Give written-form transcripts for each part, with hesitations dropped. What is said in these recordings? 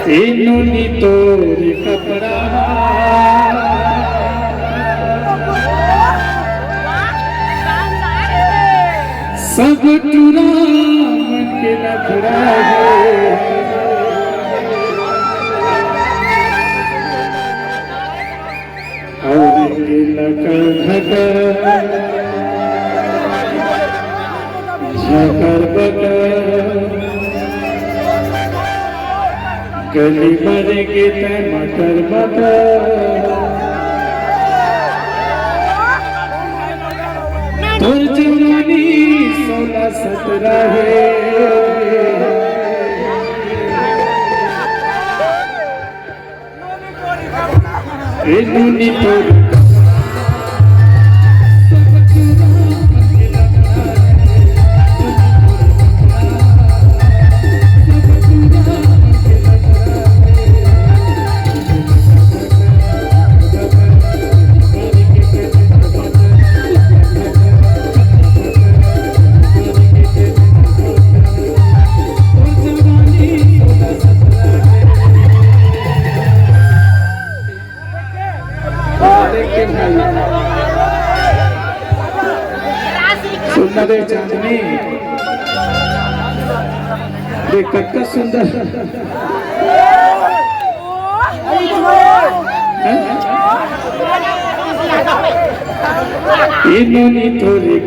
इन्होंने तोरी कपड़ा सब टूरा मन के नखरा है और के लकर झकर बकर गली मरे के तय मटर मटर तोर जवानी 16-17 है इन्होंने तोर सुंदर चांदनी देख कत्का सुंदर इन्होंने थोड़ी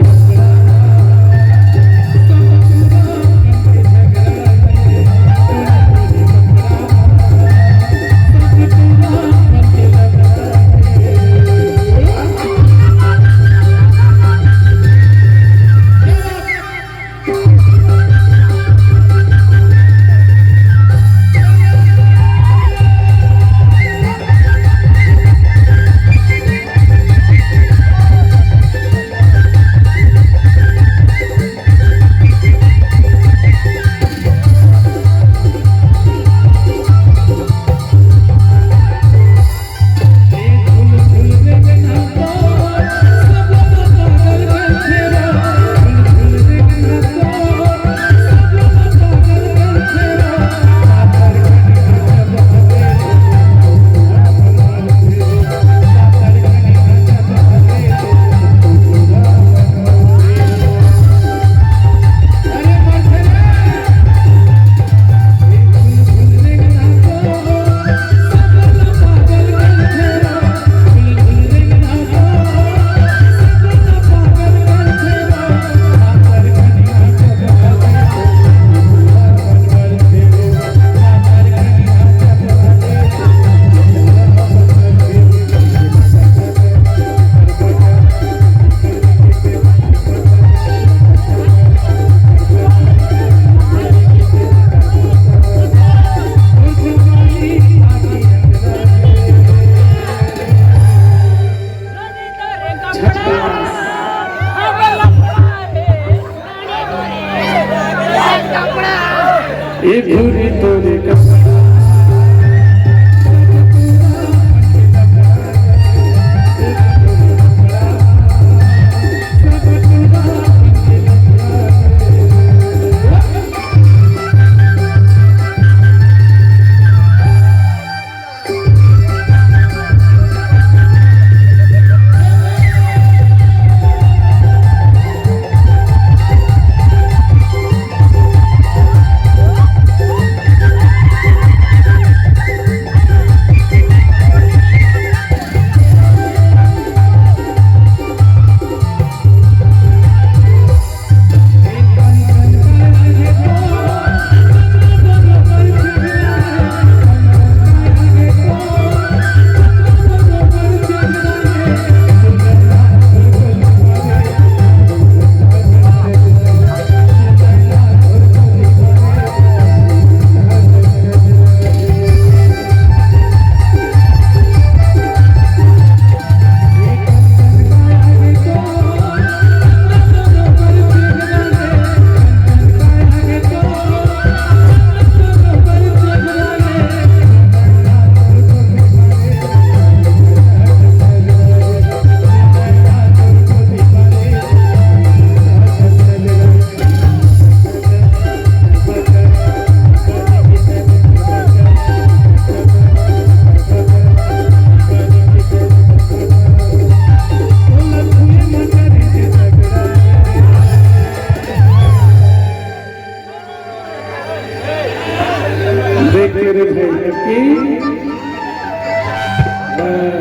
देख तेरे भाई की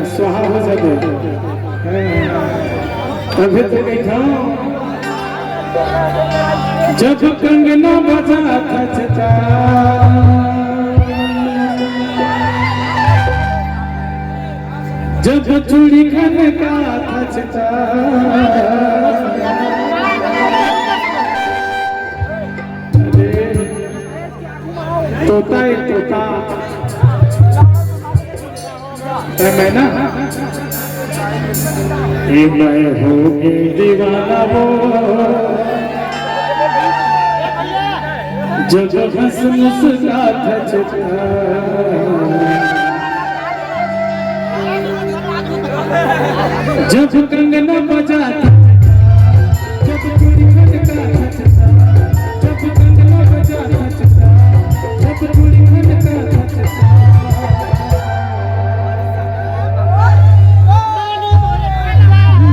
सुहा हो जाते तभी तो बैठा जब कंगना बजा था जब चूड़ी खन का था तोता है तोता मैं ना ये मैं होगी दीवाना वो जब हंस मुस्कुराता छुपा जब कंगना बजाता जब चूड़ी खनकाता छुपा जब कंगना बजाता छुपा जब चूड़ी खनकाता छुपा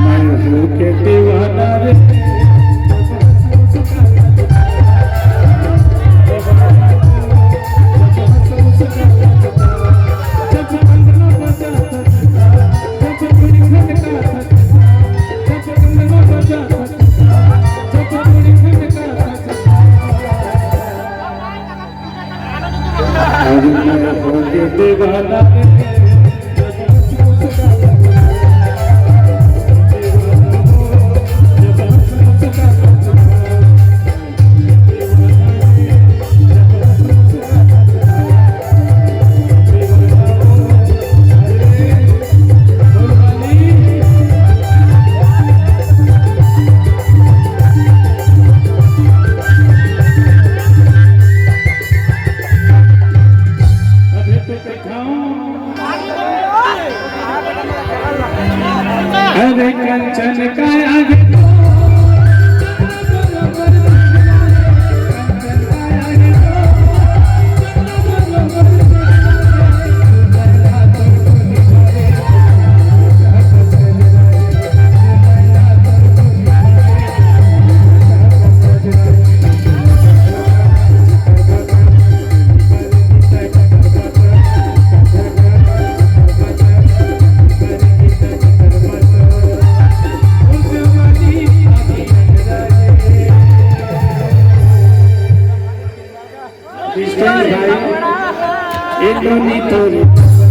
मैं हूँ के दीवाना रे दीवाना अरे कंचन का आगे भाई इन्होंने तो